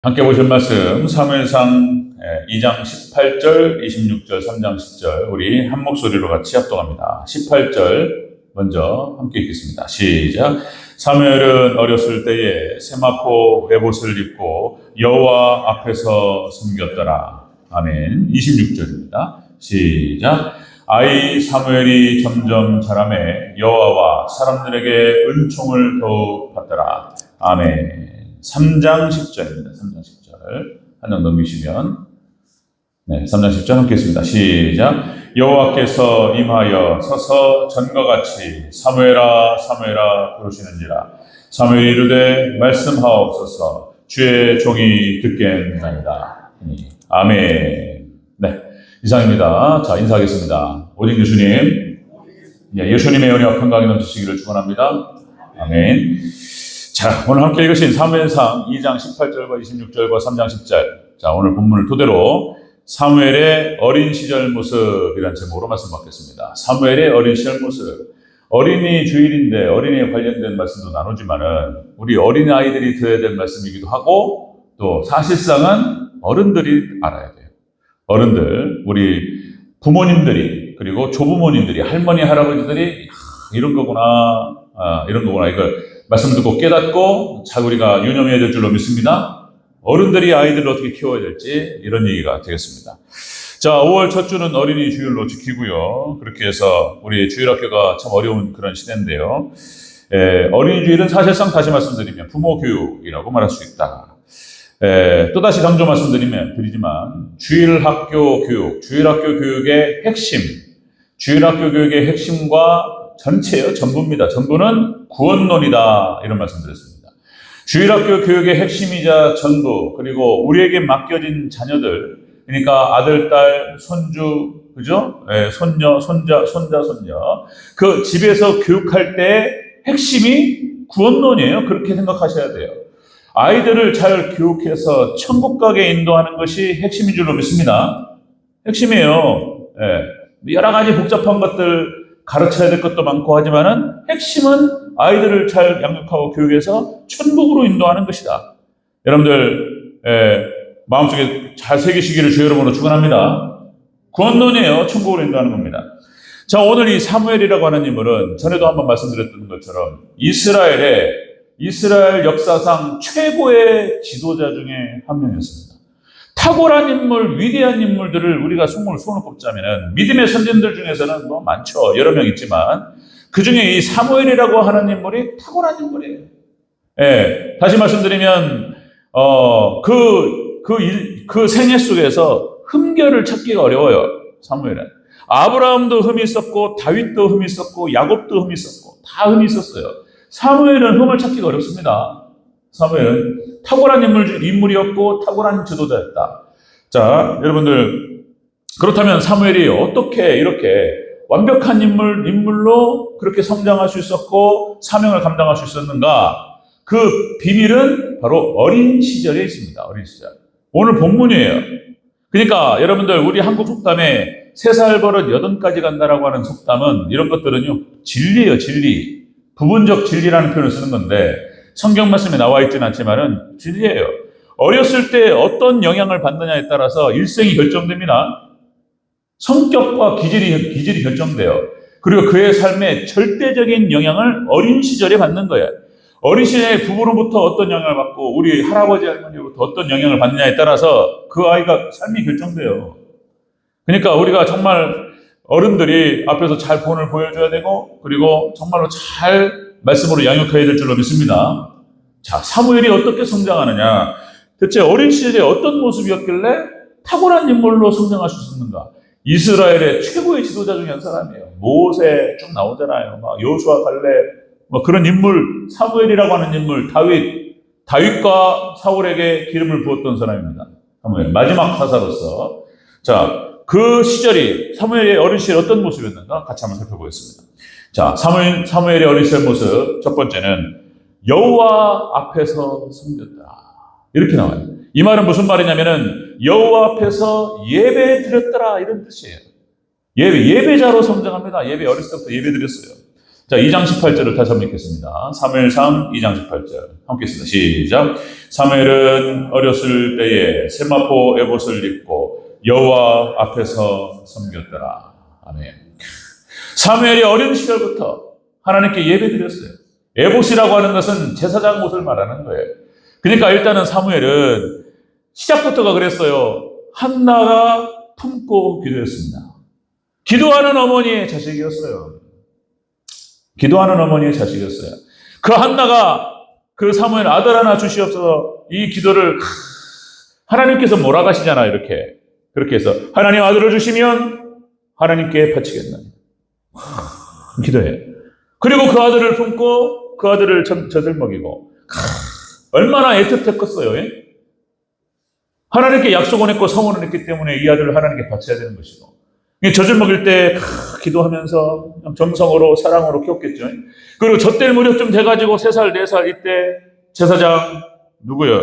함께 보실 말씀 사무엘상 2장 18절, 26절, 3장 10절 우리 한 목소리로 같이 합독합니다. 18절 먼저 함께 읽겠습니다. 시작. 사무엘은 어렸을 때에 세마포 외봇을 입고 여호와 앞에서 섬겼더라. 아멘. 26절입니다. 시작. 아이 사무엘이 점점 자라매 여호와와 사람들에게 은총을 더욱 받더라. 아멘. 3장 10절입니다. 3장 10절. 한 장 넘기시면. 네, 3장 10절 함께 했습니다. 시작. 여호와께서 임하여 서서 전과 같이 사무엘아 사무엘아 부르시는지라. 사무엘이 이르되 말씀하옵소서 주의 종이 듣겠나이다. 아멘. 네, 이상입니다. 자, 인사하겠습니다. 오직 예수님. 예수님의 은혜와 평강이 넘치시기를 축원합니다. 아멘. 자, 오늘 함께 읽으신 사무엘상 2장 18절과 26절과 3장 10절. 자, 오늘 본문을 토대로 사무엘의 어린 시절 모습이라는 제목으로 말씀 받겠습니다. 사무엘의 어린 시절 모습. 어린이 주일인데 어린이에 관련된 말씀도 나누지만은 우리 어린 아이들이 들어야 될 말씀이기도 하고 또 사실상은 어른들이 알아야 돼요. 어른들, 우리 부모님들이 그리고 조부모님들이 할머니, 할아버지들이 이런 거구나, 이런 거구나 이걸 말씀 듣고 깨닫고 잘 우리가 유념해야 될 줄로 믿습니다. 어른들이 아이들을 어떻게 키워야 될지 이런 얘기가 되겠습니다. 자, 5월 첫 주는 어린이 주일로 지키고요. 그렇게 해서 우리 주일학교가 참 어려운 그런 시대인데요. 어린이 주일은 사실상 다시 말씀드리면 부모 교육이라고 말할 수 있다. 또다시 강조 말씀드리지만 주일학교 교육, 주일학교 교육의 핵심, 주일학교 교육의 핵심과 전체요, 전부입니다. 전부는 구원론이다. 이런 말씀 드렸습니다. 주일학교 교육의 핵심이자 전부, 그리고 우리에게 맡겨진 자녀들, 그러니까 아들, 딸, 손주, 그죠? 손녀, 손자, 손녀. 그 집에서 교육할 때 핵심이 구원론이에요. 그렇게 생각하셔야 돼요. 아이들을 잘 교육해서 천국 가게 인도하는 것이 핵심인 줄로 믿습니다. 핵심이에요. 여러 가지 복잡한 것들, 가르쳐야 될 것도 많고 하지만은 핵심은 아이들을 잘 양육하고 교육해서 천국으로 인도하는 것이다. 여러분들 마음속에 잘 새기시기를 주의 이름으로 축원합니다. 구원론이에요. 천국으로 인도하는 겁니다. 자, 오늘 이 사무엘이라고 하는 인물은 전에도 한번 말씀드렸던 것처럼 이스라엘 역사상 최고의 지도자 중에 한 명이었습니다. 탁월한 인물, 위대한 인물들을 우리가 손을 꼽자면은 믿음의 선진들 중에서는 뭐 많죠. 여러 명 있지만 그 중에 이 사무엘이라고 하는 인물이 탁월한 인물이에요. 다시 말씀드리면 그 생애 속에서 흠결을 찾기가 어려워요. 사무엘은. 아브라함도 흠이 있었고 다윗도 흠이 있었고 야곱도 흠이 있었고 다 흠이 있었어요. 사무엘은 흠을 찾기가 어렵습니다. 사무엘은 탁월한 인물이었고 탁월한 지도자였다. 자, 여러분들 그렇다면 사무엘이 어떻게 이렇게 완벽한 인물로 그렇게 성장할 수 있었고 사명을 감당할 수 있었는가? 그 비밀은 바로 어린 시절에 있습니다. 어린 시절. 오늘 본문이에요. 그러니까 여러분들 우리 한국 속담에 3살 버릇 8가지 간다라고 하는 속담은 이런 것들은요 진리예요. 진리. 부분적 진리라는 표현을 쓰는 건데 성경 말씀에 나와 있지는 않지만은 진리예요. 어렸을 때 어떤 영향을 받느냐에 따라서 일생이 결정됩니다. 성격과 기질이 결정돼요. 그리고 그의 삶에 절대적인 영향을 어린 시절에 받는 거예요. 어린 시절에 부모로부터 어떤 영향을 받고 우리 할아버지 할머니로부터 어떤 영향을 받느냐에 따라서 그 아이가 삶이 결정돼요. 그러니까 우리가 정말 어른들이 앞에서 잘 본을 보여줘야 되고 그리고 정말로 잘 말씀으로 양육해야 될 줄로 믿습니다. 자, 사무엘이 어떻게 성장하느냐? 대체 어린 시절에 어떤 모습이었길래 탁월한 인물로 성장할 수 있었는가? 이스라엘의 최고의 지도자 중에 한 사람이에요. 모세 쭉 나오잖아요. 막 여호수아 갈렙 그런 인물, 사무엘이라고 하는 인물, 다윗과 사울에게 기름을 부었던 사람입니다. 사무엘 마지막 사사로서. 자, 그 시절이 사무엘의 어린 시절 어떤 모습이었는가? 같이 한번 살펴보겠습니다. 자, 사무엘의 어린 시절 모습 첫 번째는 여호와 앞에서 섬겼다. 이렇게 나와요. 이 말은 무슨 말이냐면은 여호와 앞에서 예배 드렸더라 이런 뜻이에요. 예배자로 성장합니다. 어렸을 때부터 예배 드렸어요. 자, 2장 18절을 다시 한번 읽겠습니다. 사무엘상 2장 18절. 함께 읽습니다. 시작. 사무엘은 어렸을 때에 세마포 에봇을 입고 여호와 앞에서 섬겼더라. 아멘. 사무엘이 어린 시절부터 하나님께 예배드렸어요. 에봇이라고 하는 것은 제사장 옷을 말하는 거예요. 그러니까 일단은 사무엘은 시작부터가 그랬어요. 한나가 품고 기도했습니다. 기도하는 어머니의 자식이었어요. 기도하는 어머니의 자식이었어요. 그 한나가 그 사무엘 아들 하나 주시옵소서 이 기도를 하나님께서 몰아가시잖아요. 이렇게. 그렇게 해서 하나님 아들을 주시면 하나님께 바치겠나니. 기도해요. 그리고 그 아들을 품고 그 아들을 젖을 먹이고 얼마나 애틋했겠어요. 예? 하나님께 약속을 했고 성원을 했기 때문에 이 아들을 하나님께 바쳐야 되는 것이고 젖을 먹일 때 기도하면서 정성으로 사랑으로 키웠겠죠. 그리고 젖될 무렵쯤 돼가지고 3살 4살 이때 제사장 누구요?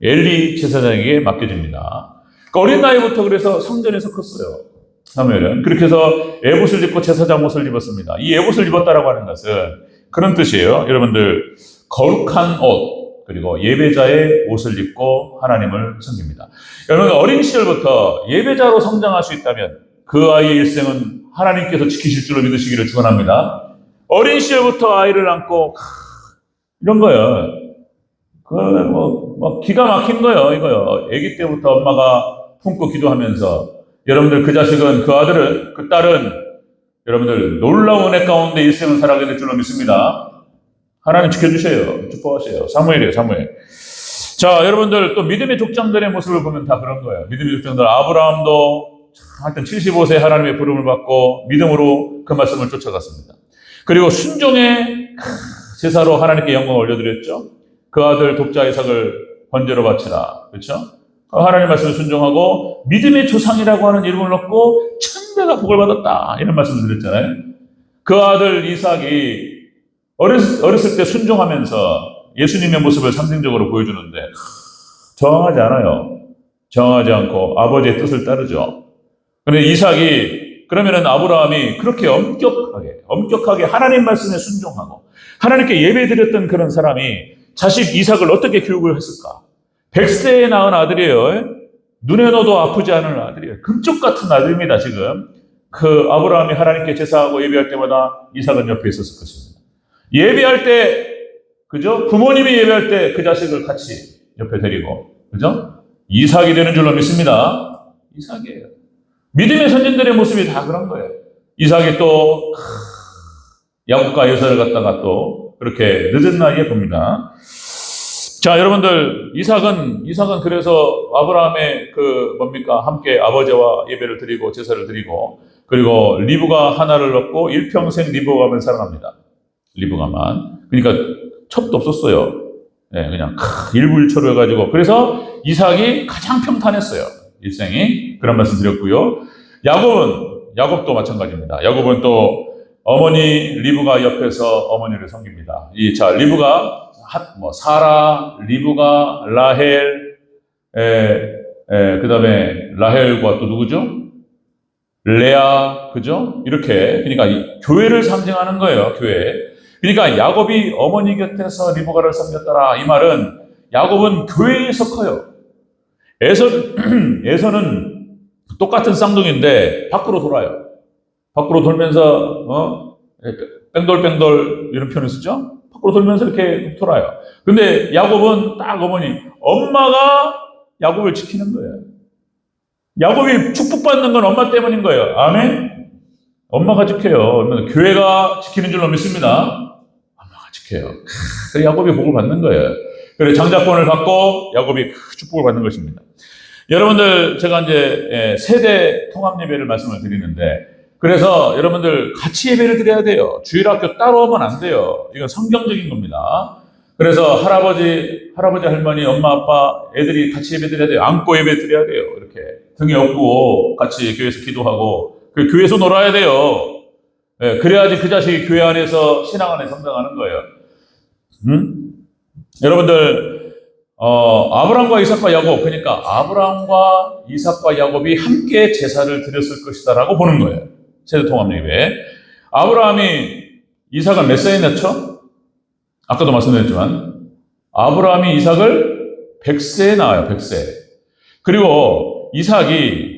엘리 제사장에게 맡겨집니다. 그러니까 어린 나이부터 그래서 성전에서 컸어요. 사무엘은 그렇게 해서 에봇을 입고 제사장 옷을 입었습니다. 이 에봇을 입었다라고 하는 것은 그런 뜻이에요. 여러분들 거룩한 옷 그리고 예배자의 옷을 입고 하나님을 섬깁니다. 여러분 어린 시절부터 예배자로 성장할 수 있다면 그 아이의 일생은 하나님께서 지키실 줄로 믿으시기를 축원합니다. 어린 시절부터 아이를 안고 이런 거예요. 기가 막힌 거예요. 이거요. 아기 때부터 엄마가 품고 기도하면서 여러분들 그 자식은 그 아들은 그 딸은 여러분들 놀라운 은혜 가운데 일생을 살아가게 될 줄로 믿습니다. 하나님 지켜주셔요. 축복하세요. 사무엘이에요. 사무엘. 자, 여러분들 또 믿음의 족장들의 모습을 보면 다 그런 거예요. 믿음의 족장들 아브라함도 하여튼 75세 하나님의 부름을 받고 믿음으로 그 말씀을 쫓아갔습니다. 그리고 순종의 제사로 하나님께 영광을 올려드렸죠. 그 아들 독자 이삭을 번제로 바치라. 그렇죠? 하나님 말씀을 순종하고 믿음의 조상이라고 하는 이름을 넣고 천대가 복을 받았다. 이런 말씀을 드렸잖아요. 그 아들 이삭이 어렸을 때 순종하면서 예수님의 모습을 상징적으로 보여주는데 저항하지 않아요. 저항하지 않고 아버지의 뜻을 따르죠. 그런데 이삭이 그러면은 아브라함이 그렇게 엄격하게 하나님 말씀에 순종하고 하나님께 예배드렸던 그런 사람이 자식 이삭을 어떻게 교육을 했을까? 100세에 낳은 아들이에요. 눈에 넣어도 아프지 않은 아들이에요. 금쪽 같은 아들입니다. 지금 그 아브라함이 하나님께 제사하고 예배할 때마다 이삭은 옆에 있었을 것입니다. 예배할 때 그죠? 부모님이 예배할 때 그 자식을 같이 옆에 데리고 그죠? 이삭이 되는 줄로 믿습니다. 이삭이에요. 믿음의 선진들의 모습이 다 그런 거예요. 이삭이 또 야곱과 에서를 갖다가 또 그렇게 늦은 나이에 봅니다. 자, 여러분들 이삭은 그래서 아브라함의 함께 아버지와 예배를 드리고 제사를 드리고 그리고 리브가 하나를 얻고 일평생 리브가만 살아납니다. 리브가만. 그러니까 첩도 없었어요. 네, 그냥 일부일초로 해가지고 그래서 이삭이 가장 평탄했어요. 일생이. 그런 말씀 드렸고요. 야곱도 마찬가지입니다. 야곱은 또 어머니 리브가 옆에서 어머니를 섬깁니다. 리브가 사라, 리브가, 라헬, 그 다음에 라헬과 또 누구죠? 레아, 그죠? 이렇게. 그러니까 교회를 상징하는 거예요, 교회. 그러니까 야곱이 어머니 곁에서 리브가를 섬겼더라. 이 말은 야곱은 교회에서 커요. 에서는 똑같은 쌍둥이인데 밖으로 돌아요. 밖으로 돌면서 뺑돌뺑돌 이런 표현을 쓰죠? 밖으로 돌면서 이렇게 돌아요. 근데 야곱은 딱 엄마가 야곱을 지키는 거예요. 야곱이 축복받는 건 엄마 때문인 거예요. 아멘? 엄마가 지켜요. 교회가 지키는 줄로 믿습니다. 엄마가 지켜요. 그래서 야곱이 복을 받는 거예요. 그래서 장자권을 받고 야곱이 축복을 받는 것입니다. 여러분들 제가 이제 세대 통합 예배를 말씀을 드리는데 그래서 여러분들 같이 예배를 드려야 돼요. 주일학교 따로 하면 안 돼요. 이건 성경적인 겁니다. 그래서 할아버지, 할머니, 엄마, 아빠, 애들이 같이 예배 드려야 돼요. 안고 예배 드려야 돼요. 이렇게 등에 업고 같이 교회에서 기도하고 그 교회에서 놀아야 돼요. 네, 그래야지 그 자식이 교회 안에서 신앙 안에 성장하는 거예요. 여러분들 아브라함과 이삭과 야곱, 그러니까 아브라함과 이삭과 야곱이 함께 제사를 드렸을 것이다라고 보는 거예요. 세대 통합 예배. 아브라함이 이삭을 몇 세에 낳죠? 아까도 말씀드렸지만 아브라함이 이삭을 100세에 낳아요. 100세. 그리고 이삭이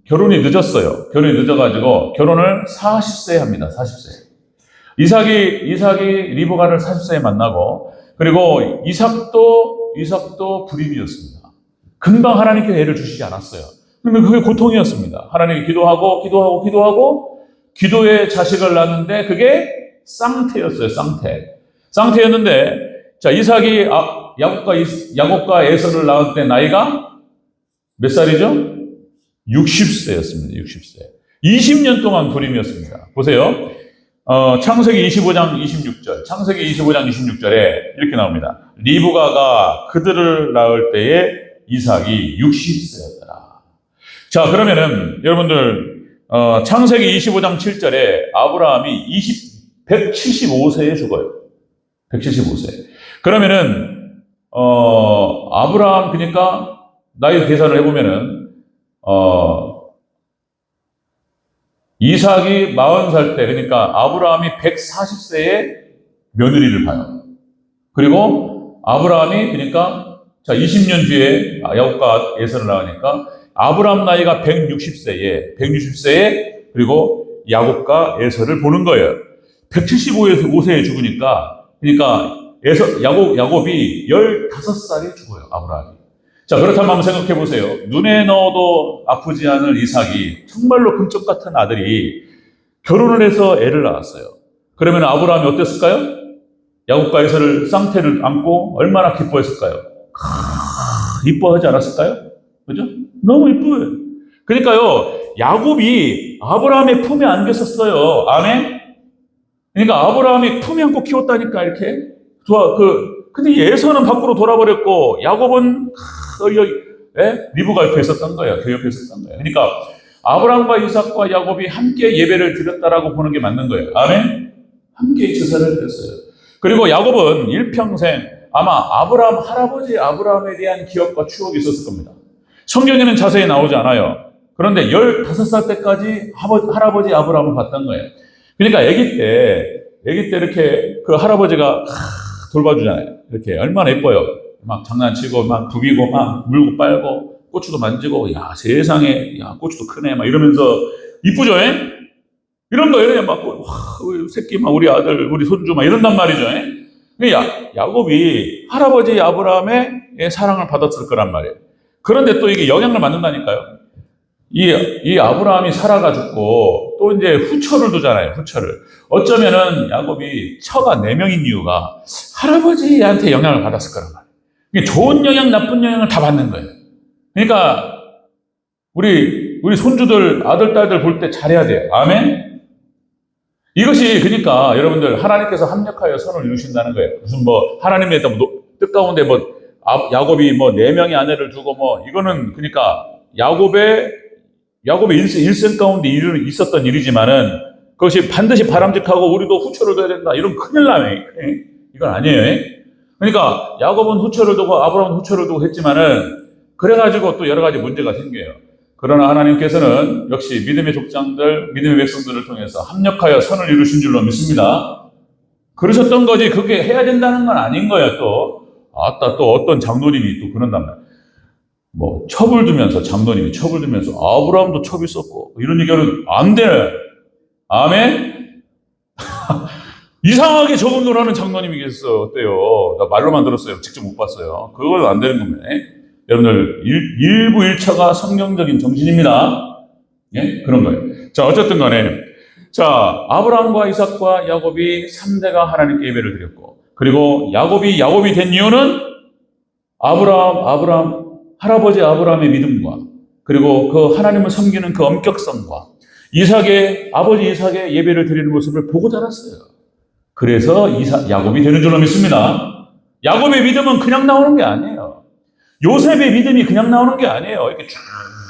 결혼이 늦었어요. 결혼이 늦어가지고 결혼을 40세에 합니다. 40세. 이삭이 리브가를 40세에 만나고, 그리고 이삭도 불임이었습니다. 금방 하나님께서 애를 주시지 않았어요. 그러면 그게 고통이었습니다. 하나님께 기도하고 기도의 자식을 낳았는데 그게 쌍태였어요. 쌍태였는데, 자, 이삭이 야곱과 에서를 낳을 때 나이가 몇 살이죠? 60세였습니다. 60세. 20년 동안 불임이었습니다. 보세요. 창세기 25장 26절. 창세기 25장 26절에 이렇게 나옵니다. 리브가가 그들을 낳을 때에 이삭이 60세였더라. 자, 그러면은 여러분들 창세기 25장 7절에 아브라함이 175세에 죽어요. 175세. 그러면은 아브라함, 그러니까 나이 계산을 해보면은 이삭이 40살 때, 그러니까 아브라함이 140세에 며느리를 봐요. 그리고 아브라함이, 그러니까 자, 20년 뒤에 야곱과 에서를 낳으니까 아브라함 나이가 160세에 그리고 야곱과 에서를 보는 거예요. 175세에 죽으니까, 그러니까 야곱이 15살에 죽어요. 아브라함이. 자, 그렇다면 한번 생각해 보세요. 눈에 넣어도 아프지 않을 이삭이 정말로 금쪽 같은 아들이 결혼을 해서 애를 낳았어요. 그러면 아브라함이 어땠을까요? 야곱과 에서를 쌍태를 안고 얼마나 기뻐했을까요? 이뻐하지 않았을까요? 그죠? 너무 이뻐요. 그러니까요, 야곱이 아브라함의 품에 안겼었어요. 아멘? 그러니까 아브라함이 품에 안고 키웠다니까, 이렇게. 근데 에서는 밖으로 돌아버렸고, 야곱은 리브가 옆에 있었던 거예요. 그 옆에 있었던 거예요. 그러니까 아브라함과 이삭과 야곱이 함께 예배를 드렸다라고 보는 게 맞는 거예요. 아멘? 함께 제사를 드렸어요. 그리고 야곱은 일평생 아마 할아버지 아브라함에 대한 기억과 추억이 있었을 겁니다. 성경에는 자세히 나오지 않아요. 그런데 15살 때까지 할아버지 아브라함을 봤던 거예요. 그러니까 아기 때 이렇게 그 할아버지가 돌봐주잖아요. 이렇게 얼마나 예뻐요. 막 장난치고, 막 부비고, 막 물고 빨고, 고추도 만지고, 야, 세상에, 야, 고추도 크네, 막 이러면서, 이쁘죠, 이런 거예요. 막, 와, 우리 새끼, 막, 우리 아들, 우리 손주, 막 이런단 말이죠, 야곱이 할아버지 아브라함의 사랑을 받았을 거란 말이에요. 그런데 또 이게 영향을 받는다니까요. 이 아브라함이 살아가 죽고, 또 이제 후처를 두잖아요, 후처를. 어쩌면은 야곱이 처가 4명인 이유가 할아버지한테 영향을 받았을 거란 말이에요. 좋은 영향, 나쁜 영향을 다 받는 거예요. 그러니까, 우리 손주들, 아들, 딸들 볼 때 잘해야 돼요. 아멘? 이것이, 그러니까, 여러분들, 하나님께서 합력하여 선을 이루신다는 거예요. 무슨 하나님의 뜻 가운데 야곱이 4명의 아내를 두고 이거는, 그러니까, 야곱의 일생 가운데 있었던 일이지만은, 그것이 반드시 바람직하고, 우리도 후처를 둬야 된다. 이런 큰일 나요. 이건 아니에요. 그러니까 야곱은 후처를 두고 아브라함은 후처를 두고 했지만은 그래가지고 또 여러 가지 문제가 생겨요. 그러나 하나님께서는 역시 믿음의 족장들, 믿음의 백성들을 통해서 합력하여 선을 이루신 줄로 믿습니다. 그러셨던 거지 그게 해야 된다는 건 아닌 거예요. 또 어떤 장로님이 또 그런단 말이에요. 장로님이 첩을 두면서 아브라함도 첩이 있었고 이런 얘기는 안 돼. 아멘? 이상하게 적응을 하는 장로님이 계셨어요. 어때요? 나 말로만 들었어요. 직접 못 봤어요. 그건 안 되는 겁니다. 여러분들, 일부 일처가 성경적인 정신입니다. 예? 그런 거예요. 자, 어쨌든 간에. 자, 아브라함과 이삭과 야곱이 3대가 하나님께 예배를 드렸고, 그리고 야곱이 된 이유는 할아버지 아브라함의 믿음과, 그리고 그 하나님을 섬기는 그 엄격성과, 아버지 이삭의 예배를 드리는 모습을 보고 자랐어요. 그래서 야곱이 되는 줄로 믿습니다. 야곱의 믿음은 그냥 나오는 게 아니에요. 요셉의 믿음이 그냥 나오는 게 아니에요. 이렇게 쫙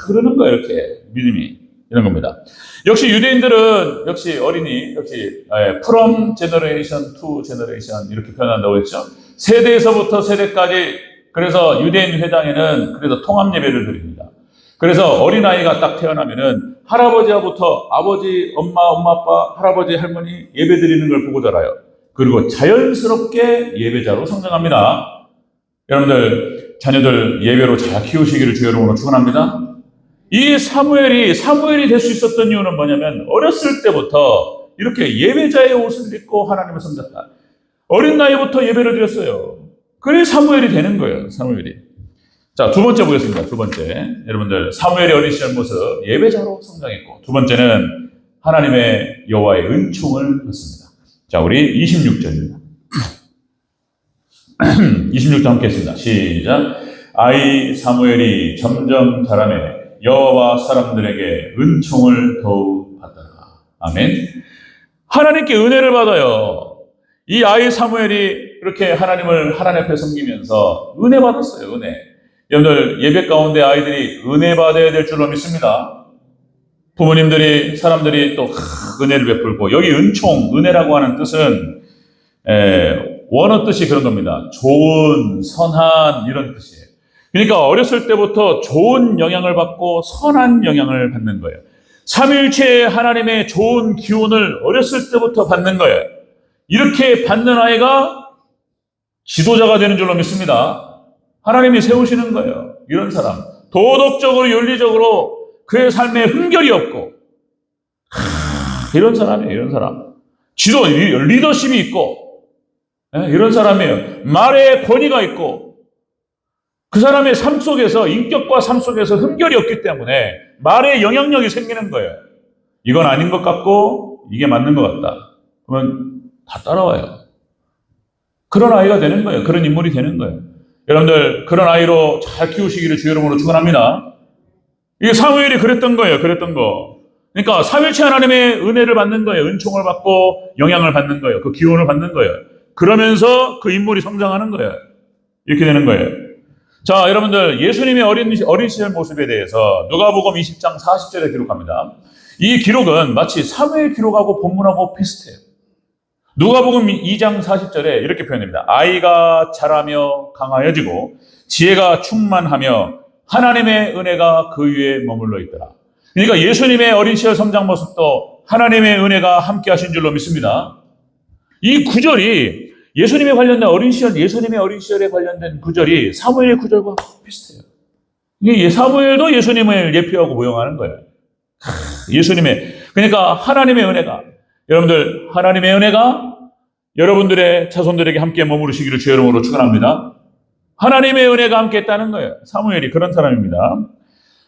흐르는 거예요. 이렇게 믿음이. 이런 겁니다. 역시 유대인들은 어린이 from generation to generation 이렇게 표현한다고 했죠. 세대에서부터 세대까지. 그래서 유대인 회당에는 그래서 통합 예배를 드립니다. 그래서 어린아이가 딱 태어나면은 할아버지부터 아버지, 엄마, 아빠, 할아버지, 할머니 예배 드리는 걸 보고 자라요. 그리고 자연스럽게 예배자로 성장합니다. 여러분들 자녀들 예배로 잘 키우시기를 주의 이름으로 축원합니다. 이 사무엘이 될 수 있었던 이유는 뭐냐면 어렸을 때부터 이렇게 예배자의 옷을 입고 하나님을 섬겼다. 어린 나이부터 예배를 드렸어요. 그래 사무엘이 되는 거예요. 사무엘이. 자, 두 번째 보겠습니다. 두 번째. 여러분들 사무엘의 어린 시절 모습 예배자로 성장했고, 두 번째는 하나님의 여호와의 은총을 받습니다. 자, 우리 26절입니다. 26절 함께 했습니다. 시작. 아이 사무엘이 점점 자라매 여호와 사람들에게 은총을 더욱 받더라. 아멘. 하나님께 은혜를 받아요. 이 아이 사무엘이 이렇게 하나님을 하나님 앞에 섬기면서 은혜 받았어요. 은혜. 여러분들 예배 가운데 아이들이 은혜 받아야 될 줄로 믿습니다. 부모님들이 사람들이 또 은혜를 베풀고, 여기 은총, 은혜라고 하는 뜻은 원어 뜻이 그런 겁니다. 좋은, 선한 이런 뜻이에요. 그러니까 어렸을 때부터 좋은 영향을 받고 선한 영향을 받는 거예요. 삼위일체 하나님의 좋은 기운을 어렸을 때부터 받는 거예요. 이렇게 받는 아이가 지도자가 되는 줄로 믿습니다. 하나님이 세우시는 거예요. 이런 사람. 도덕적으로, 윤리적으로 그의 삶에 흠결이 없고, 이런 사람이에요. 이런 사람. 리더십이 있고, 이런 사람이에요. 말에 권위가 있고, 그 사람의 삶 속에서, 인격과 삶 속에서 흠결이 없기 때문에 말에 영향력이 생기는 거예요. 이건 아닌 것 같고 이게 맞는 것 같다. 그러면 다 따라와요. 그런 아이가 되는 거예요. 그런 인물이 되는 거예요. 여러분들 그런 아이로 잘 키우시기를 주의 이름으로 축원합니다. 이게 사무엘이 그랬던 거예요. 그랬던 거. 그러니까 삼위일체 하나님의 은혜를 받는 거예요. 은총을 받고 영향을 받는 거예요. 그 기운을 받는 거예요. 그러면서 그 인물이 성장하는 거예요. 이렇게 되는 거예요. 자, 여러분들 예수님의 어린 시절 모습에 대해서 누가복음 20장 40절에 기록합니다. 이 기록은 마치 사무엘 기록하고 본문하고 비슷해요. 누가복음 2장 40절에 이렇게 표현됩니다. 아이가 자라며 강하여지고 지혜가 충만하며 하나님의 은혜가 그 위에 머물러 있더라. 그러니까 예수님의 어린 시절 성장 모습도 하나님의 은혜가 함께 하신 줄로 믿습니다. 이 구절이 예수님에 관련된 예수님의 어린 시절에 관련된 구절이 사무엘의 구절과 비슷해요. 이게 사무엘도 예수님을 예표하고 모형하는 거예요. 그러니까 하나님의 은혜가, 여러분들 하나님의 은혜가 여러분들의 자손들에게 함께 머무르시기를 주의 이름으로 축원합니다. 하나님의 은혜가 함께 했다는 거예요. 사무엘이 그런 사람입니다.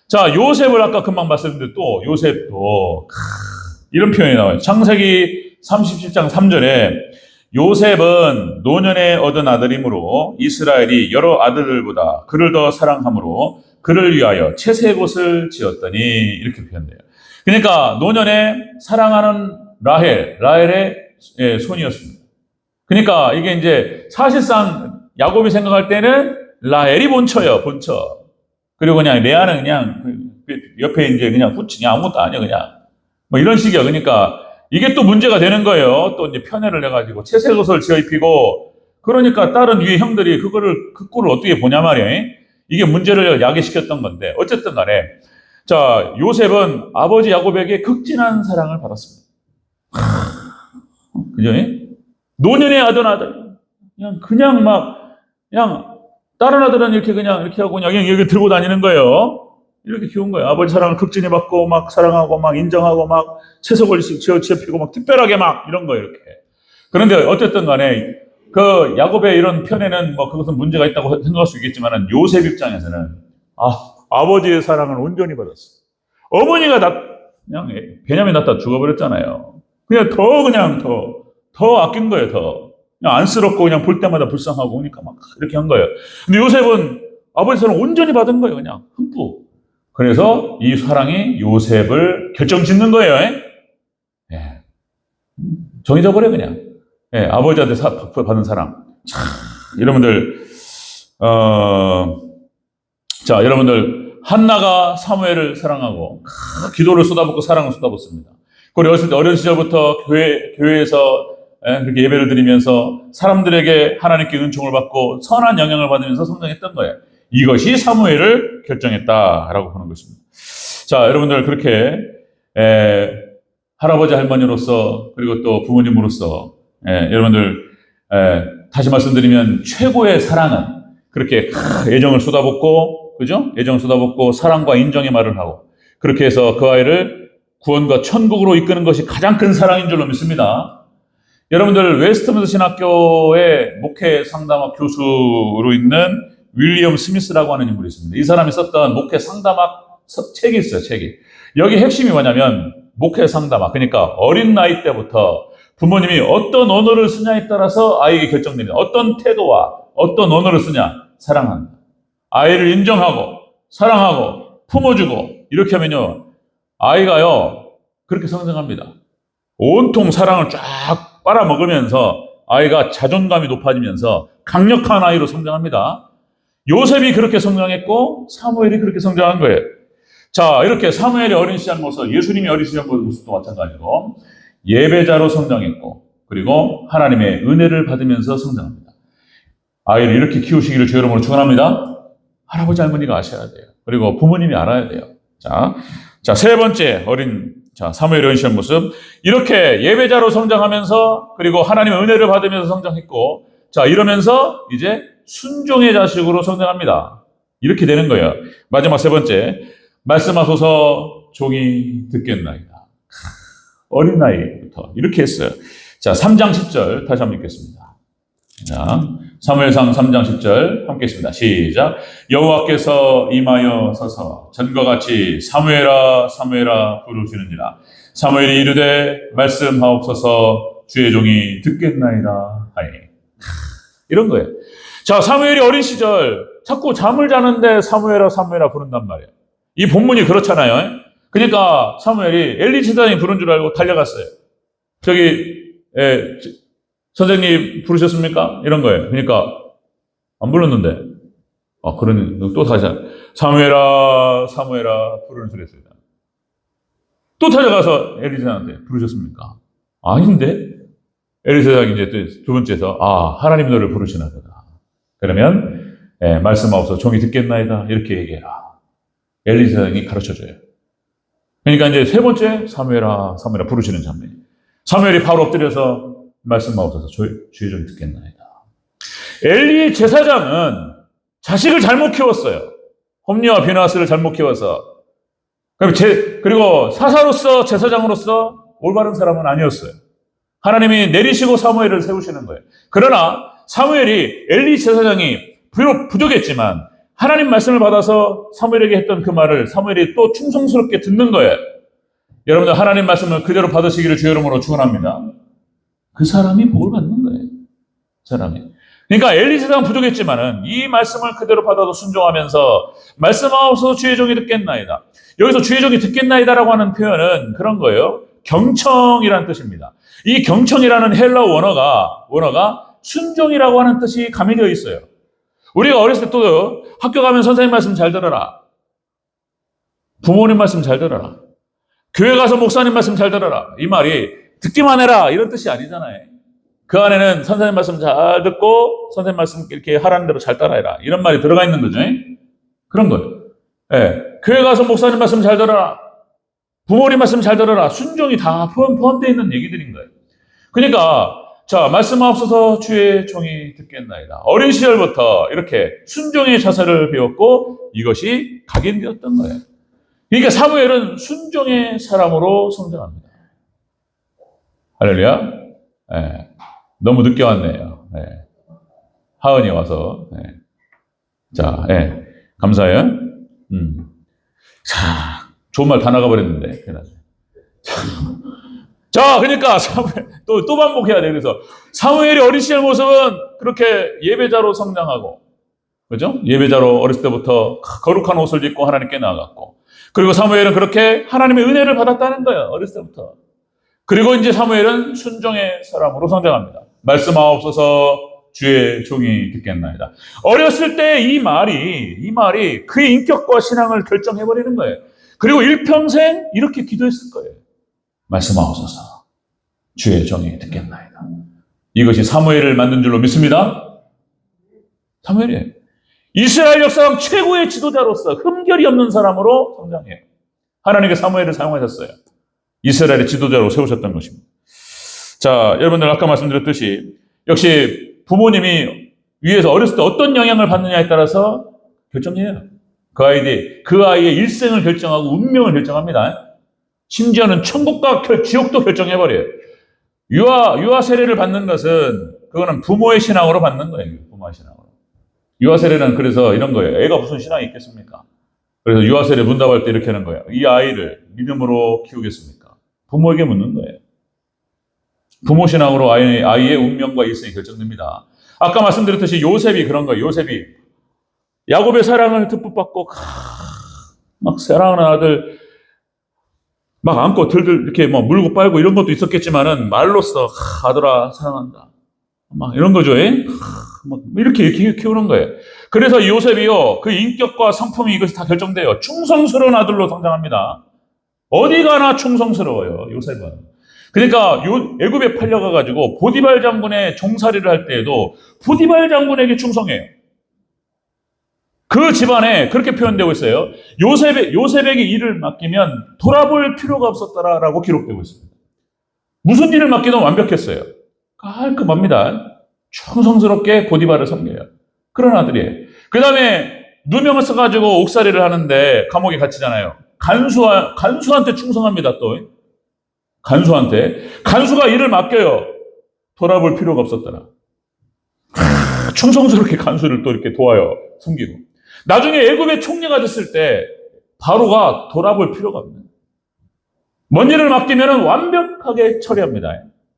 자, 요셉을 아까 금방 말씀드렸는데 또 요셉도 이런 표현이 나와요. 창세기 37장 3절에 요셉은 노년에 얻은 아들이므로 이스라엘이 여러 아들들보다 그를 더 사랑함으로 그를 위하여 채색옷을 지었더니, 이렇게 표현돼요. 그러니까 노년에 사랑하는 라헬의 손이었습니다. 그러니까 이게 이제 사실상 야곱이 생각할 때는 라헬이 본처예요, 본처. 그리고 그냥 레아는 그냥 옆에 이제 그냥 아무것도 아니야, 그냥. 뭐 이런 식이야. 그러니까 이게 또 문제가 되는 거예요. 또 이제 편애를 해가지고 채색옷을 지어 입히고, 그러니까 다른 위에 형들이 그 꼴을 어떻게 보냐 말이에요. 이게 문제를 야기시켰던 건데, 어쨌든 간에, 자, 요셉은 아버지 야곱에게 극진한 사랑을 받았습니다. 그죠? 노년에 하던 아들, 그냥 다른 아들은 이렇게 하고 그냥 여기 들고 다니는 거예요. 이렇게 키운 거예요. 아버지 사랑을 극진히 받고 막 사랑하고 막 인정하고 막 채석을 지어피고 막 특별하게 막 이런 거예요, 이렇게. 그런데 어쨌든 간에 그 야곱의 이런 편에는 뭐 그것은 문제가 있다고 생각할 수 있겠지만은 요셉 입장에서는 아버지의 사랑을 온전히 받았어요. 어머니가 그냥 베냐민 낳다 죽어버렸잖아요. 그냥 더 아낀 거예요, 더. 그냥 안쓰럽고 그냥 볼 때마다 불쌍하고 그러니까 막 이렇게 한 거예요. 근데 요셉은 아버지 사랑을 온전히 받은 거예요, 그냥 흠뻑. 그래서 이 사랑이 요셉을 결정짓는 거예요. 정해져 버려 그냥. 아버지한테 받은 사랑. 참, 여러분들 자, 여러분들 한나가 사무엘을 사랑하고 기도를 쏟아붓고 사랑을 쏟아붓습니다. 그리고 어린 시절부터 교회에서 그렇게 예배를 드리면서 사람들에게 하나님께 은총을 받고 선한 영향을 받으면서 성장했던 거예요. 이것이 사무엘을 결정했다라고 하는 것입니다. 자, 여러분들 그렇게 할아버지 할머니로서 그리고 또 부모님으로서 여러분들 다시 말씀드리면 최고의 사랑은 그렇게 애정을 쏟아붓고, 그죠? 애정을 쏟아붓고 사랑과 인정의 말을 하고 그렇게 해서 그 아이를 구원과 천국으로 이끄는 것이 가장 큰 사랑인 줄로 믿습니다. 여러분들 웨스트민스터 신학교의 목회 상담학 교수로 있는 윌리엄 스미스라고 하는 인물이 있습니다. 이 사람이 썼던 목회 상담학 책이 있어요. 책이. 여기 핵심이 뭐냐면 목회 상담학, 그러니까 어린 나이 때부터 부모님이 어떤 언어를 쓰냐에 따라서 아이에게 결정됩니다. 어떤 태도와 어떤 언어를 쓰냐, 사랑한다. 아이를 인정하고 사랑하고 품어주고 이렇게 하면요 아이가요 그렇게 성장합니다. 온통 사랑을 쫙 빨아먹으면서 아이가 자존감이 높아지면서 강력한 아이로 성장합니다. 요셉이 그렇게 성장했고 사무엘이 그렇게 성장한 거예요. 자, 이렇게 사무엘이 어린 시절 모습, 예수님이 어린 시절 모습도 마찬가지고 예배자로 성장했고 그리고 하나님의 은혜를 받으면서 성장합니다. 아이를 이렇게 키우시기를 주 이름으로 축원합니다. 할아버지 할머니가 아셔야 돼요. 그리고 부모님이 알아야 돼요. 자, 세 번째 사무엘의 어린 시절 모습, 이렇게 예배자로 성장하면서 그리고 하나님의 은혜를 받으면서 성장했고, 자, 이러면서 이제 순종의 자식으로 성장합니다. 이렇게 되는 거예요. 마지막 세 번째, 말씀하소서 종이 듣겠나이다. 어린 나이부터 이렇게 했어요. 자, 3장 10절 다시 한번 읽겠습니다. 자, 사무엘상 3장 10절 함께 읽습니다. 시작. 여호와께서 임하여 서서 전과 같이 사무엘아 사무엘아 부르시는지라. 사무엘이 이르되 말씀하옵소서 주의 종이 듣겠나이다 하니. 이런 거예요. 자, 사무엘이 어린 시절 자꾸 잠을 자는데 사무엘아 사무엘아 부른단 말이에요. 이 본문이 그렇잖아요. 그러니까 사무엘이 엘리 제사장이 부른 줄 알고 달려갔어요. 선생님 부르셨습니까? 이런 거예요. 그러니까 안 불렀는데 그러니 또 다시 사무엘아 사무엘아 부르는 소리 했어요. 또 찾아가서 엘리 제사장한테 부르셨습니까? 아닌데? 엘리 제사장이 이제 두 번째에서 하나님 너를 부르시나 보다. 그러면 말씀하옵소서 종이 듣겠나이다 이렇게 얘기해라. 엘리 제사장이 가르쳐줘요. 그러니까 이제 세 번째 사무엘아 사무엘아 부르시는 장면. 사무엘이 바로 엎드려서 말씀하옵소서 주의 종이 듣겠나이다. 엘리 제사장은 자식을 잘못 키웠어요. 홈리와 비나스를 잘못 키워서. 그리고 사사로서 제사장으로서 올바른 사람은 아니었어요. 하나님이 내리시고 사무엘을 세우시는 거예요. 그러나 사무엘이 엘리 제사장이 비록 부족했지만 하나님 말씀을 받아서 사무엘에게 했던 그 말을 사무엘이 또 충성스럽게 듣는 거예요. 여러분들 하나님 말씀을 그대로 받으시기를 주의 이름으로 축원합니다. 그 사람이 복을 받는 거예요. 사람이. 그러니까 엘리 제사장 부족했지만은 이 말씀을 그대로 받아서 순종하면서 말씀하옵소서 주의 종이 듣겠나이다. 여기서 주의 종이 듣겠나이다라고 하는 표현은 그런 거예요. 경청이라는 뜻입니다. 이 경청이라는 헬라어 원어가 순종이라고 하는 뜻이 가미되어 있어요. 우리가 어렸을 때 또 학교 가면 선생님 말씀 잘 들어라. 부모님 말씀 잘 들어라. 교회 가서 목사님 말씀 잘 들어라. 이 말이 듣기만 해라 이런 뜻이 아니잖아요. 그 안에는 선생님 말씀 잘 듣고 선생님 말씀 이렇게 하라는 대로 잘 따라해라. 이런 말이 들어가 있는 거죠. 그런 거예요. 교회 가서 목사님 말씀 잘 들어라. 부모님 말씀 잘 들어라. 순종이 다 포함되어 있는 얘기들인 거예요. 그러니까 자, 말씀하옵소서 주의 종이 듣겠나이다. 어린 시절부터 이렇게 순종의 자세를 배웠고 이것이 각인되었던 거예요. 그러니까 사무엘은 순종의 사람으로 성장합니다. 할렐루야. 너무 늦게 왔네요. 하은이 와서. 자, 감사해요. 자, 좋은 말 다 나가버렸는데. 자, 그러니까 사무엘 또 반복해야 돼. 그래서 사무엘이 어린 시절 모습은 그렇게 예배자로 성장하고, 그죠? 예배자로 어렸을 때부터 거룩한 옷을 입고 하나님께 나아갔고, 그리고 사무엘은 그렇게 하나님의 은혜를 받았다는 거예요. 어렸을 때부터. 그리고 이제 사무엘은 순종의 사람으로 성장합니다. 말씀하옵소서 주의 종이 듣겠나이다. 어렸을 때 이 말이 그의 인격과 신앙을 결정해버리는 거예요. 그리고 일평생 이렇게 기도했을 거예요. 말씀하옵소서 주의 종이 듣겠나이다. 이것이 사무엘을 만든 줄로 믿습니다. 사무엘이에요. 이스라엘 역사상 최고의 지도자로서 흠결이 없는 사람으로 성장해요. 하나님께 사무엘을 사용하셨어요. 이스라엘의 지도자로 세우셨던 것입니다. 자, 여러분들 아까 말씀드렸듯이 역시 부모님이 위에서 어렸을 때 어떤 영향을 받느냐에 따라서 결정해요. 그 아이의 일생을 결정하고 운명을 결정합니다. 심지어는 천국과 지옥도 결정해버려요. 유아 세례를 받는 것은 그거는 부모의 신앙으로 받는 거예요. 부모의 신앙으로. 유아 세례는 그래서 이런 거예요. 애가 무슨 신앙이 있겠습니까? 그래서 유아 세례 문답할 때 이렇게 하는 거예요. 이 아이를 믿음으로 키우겠습니까? 부모에게 묻는 거예요. 부모 신앙으로 아이의 운명과 일생이 결정됩니다. 아까 말씀드렸듯이 요셉이 그런 거예요. 요셉이 야곱의 사랑을 듬뿍 받고 막 사랑하는 아들 막 안고 들들 이렇게 뭐 물고 빨고 이런 것도 있었겠지만은 말로써 아들아 사랑한다 막 이런 거죠. 막 이렇게 키우는 거예요. 그래서 요셉이요 그 인격과 성품이 이것이 다 결정돼요. 충성스러운 아들로 성장합니다. 어디 가나 충성스러워요 요셉은. 그러니까 애굽에 팔려가가지고 보디발 장군의 종살이를 할 때에도 보디발 장군에게 충성해요. 그 집안에 그렇게 표현되고 있어요. 요셉에게 일을 맡기면 돌아볼 필요가 없었다라고 기록되고 있습니다. 무슨 일을 맡기든 완벽했어요. 깔끔합니다. 충성스럽게 보디발을 섬겨요. 그런 아들이에요. 그 다음에 누명을 써가지고 옥살이를 하는데 감옥에 갇히잖아요. 간수한테 충성합니다. 또 간수가 일을 맡겨요. 돌아볼 필요가 없었더라. 충성스럽게 간수를 또 이렇게 도와요. 섬기고. 나중에 애굽의 총리가 됐을 때 바로가 돌아볼 필요가 없는. 뭔 일을 맡기면 완벽하게 처리합니다.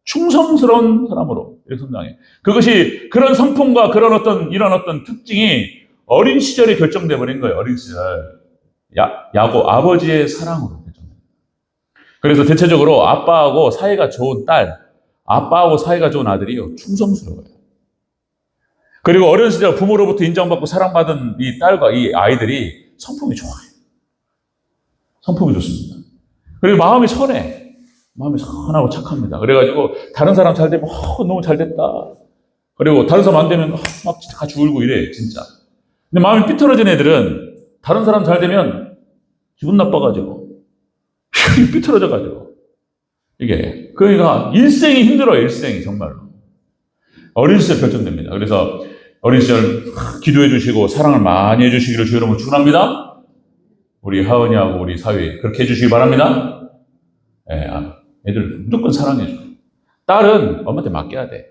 충성스러운 사람으로 이렇게 성장해. 그것이 그런 성품과 이런 어떤 특징이 어린 시절에 결정돼 버린 거예요. 어린 시절. 야곱 아버지의 사랑으로 결정됩니다. 그래서 대체적으로 아빠하고 사이가 좋은 딸, 아빠하고 사이가 좋은 아들이요 충성스러워요. 그리고 어린 시절 부모로부터 인정받고 사랑받은 이 딸과 이 아이들이 성품이 좋아요. 성품이 좋습니다. 그리고 마음이 선해. 마음이 선하고 착합니다. 그래가지고 다른 사람 잘 되면 너무 잘 됐다. 그리고 다른 사람 안 되면 막 같이 울고 이래 진짜. 근데 마음이 삐뚤어진 애들은 다른 사람 잘 되면 기분 나빠가지고 삐뚤어져가지고 이게 그러니까 일생이 힘들어요. 일생이 정말로. 어린 시절 결정됩니다. 그래서 어린 시절 기도해 주시고 사랑을 많이 해주시기를 주 여러분 축원합니다. 우리 하은이하고 우리 사위 그렇게 해주시기 바랍니다. 애들 무조건 사랑해줘. 딸은 엄마한테 맡겨야 돼.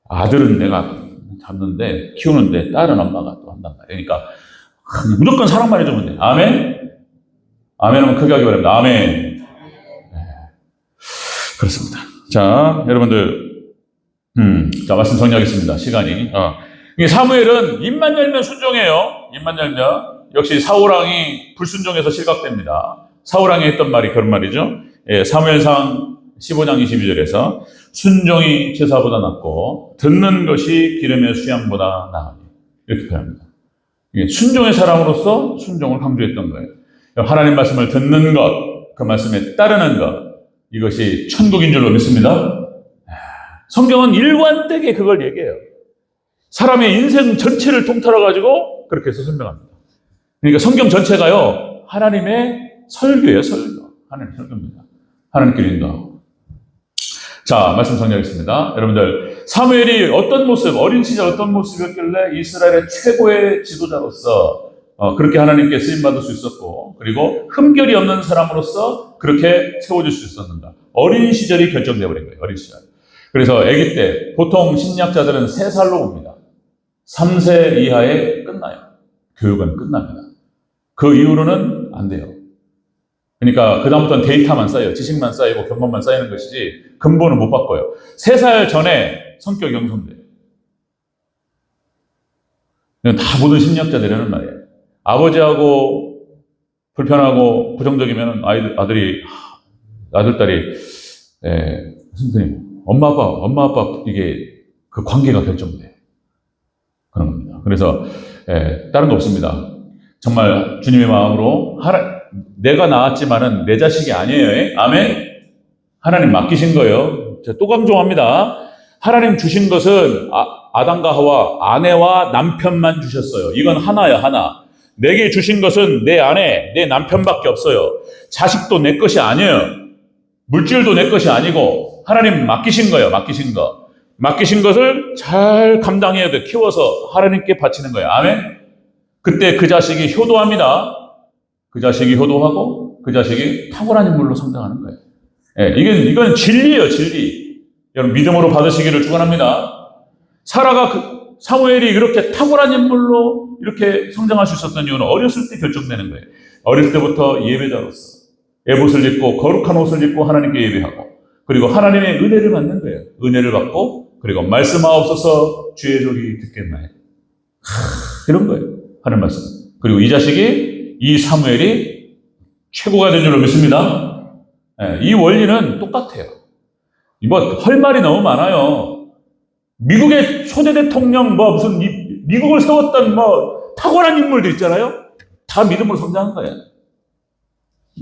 아들은 내가 잡는데 키우는데 딸은 엄마가 또 한단 말이야. 그러니까 무조건 사랑만 해주면 돼. 아멘? 아멘 하면 크게 하기 바랍니다. 아멘. 그렇습니다. 자, 여러분들 자, 말씀 정리하겠습니다. 시간이. 사무엘은 입만 열면 순종해요. 입만 열면. 역시 사울왕이 불순종해서 실각됩니다. 사울왕이 했던 말이 그런 말이죠. 사무엘상 15장 22절에서 순종이 제사보다 낫고 듣는 것이 기름의 수양보다 나으니 이렇게 표현합니다. 순종의 사람으로서 순종을 강조했던 거예요. 하나님 말씀을 듣는 것, 그 말씀에 따르는 것, 이것이 천국인 줄로 믿습니다. 성경은 일관되게 그걸 얘기해요. 사람의 인생 전체를 통틀어가지고 그렇게 해서 설명합니다. 그러니까 성경 전체가요, 하나님의 설교예요, 설교. 하나님의 설교입니다. 하나님께 인도하고. 자, 말씀 정리하겠습니다. 여러분들, 사무엘이 어떤 모습, 어린 시절 어떤 모습이었길래 이스라엘의 최고의 지도자로서 그렇게 하나님께 쓰임받을 수 있었고, 그리고 흠결이 없는 사람으로서 그렇게 세워질 수 있었는가. 어린 시절이 결정되어버린 거예요, 어린 시절. 그래서 아기 때 보통 심리학자들은 3살로 봅니다. 3세 이하에 끝나요. 교육은 끝납니다. 그 이후로는 안 돼요. 그러니까 그다음부터는 데이터만 쌓여요. 지식만 쌓이고 경험만 쌓이는 것이지 근본은 못 바꿔요. 3살 전에 성격이 형성돼요. 다 모든 심리학자들이 하는 말이에요. 아버지하고 불편하고 부정적이면 아들, 딸이 선생님, 엄마, 아빠, 이게 그 관계가 결정돼요. 그런 겁니다. 그래서, 다른 거 없습니다. 정말 주님의 마음으로, 내가 낳았지만은 내 자식이 아니에요. 아멘? 하나님 맡기신 거예요. 제가 또 강조합니다. 하나님 주신 것은, 아담과 하와 아내와 남편만 주셨어요. 이건 하나야, 하나. 내게 주신 것은 내 아내, 내 남편밖에 없어요. 자식도 내 것이 아니에요. 물질도 내 것이 아니고 하나님 맡기신 거예요. 맡기신 거. 맡기신 것을 잘 감당해야 돼. 키워서 하나님께 바치는 거예요. 아멘. 그때 그 자식이 효도합니다. 그 자식이 효도하고 그 자식이 탁월한 인물로 성장하는 거예요. 예, 이건 진리예요, 진리. 여러분 믿음으로 받으시기를 축원합니다. 사무엘이 이렇게 탁월한 인물로 이렇게 성장할 수 있었던 이유는 어렸을 때 결정되는 거예요. 어렸을 때부터 예배자로서 에봇을 입고 거룩한 옷을 입고 하나님께 예배하고 그리고 하나님의 은혜를 받는 거예요. 은혜를 받고 그리고 말씀하옵소서 주의 종이 듣겠나요? 이런 거예요. 하는 말씀. 그리고 이 자식이 이 사무엘이 최고가 된 줄로 믿습니다. 이 원리는 똑같아요. 할 말이 너무 많아요. 미국의 초대 대통령 무슨 미국을 세웠던 탁월한 인물들 있잖아요. 다 믿음으로 성장한 거예요.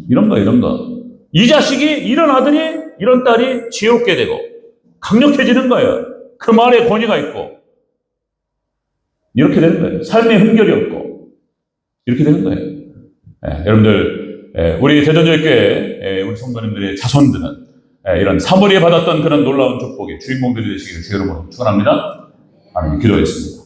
이런 거. 이 자식이 이런 아들이 이런 딸이 지혜롭게 되고 강력해지는 거예요. 그 말에 권위가 있고 이렇게 되는 거예요. 삶에 흥결이 없고 이렇게 되는 거예요. 여러분들 우리 대전교회 우리 성도님들의 자손들은 이런 사무리에 받았던 그런 놀라운 축복의 주인공들이 되시기를 주의 이름으로 축원합니다. 아멘. 기도하겠습니다.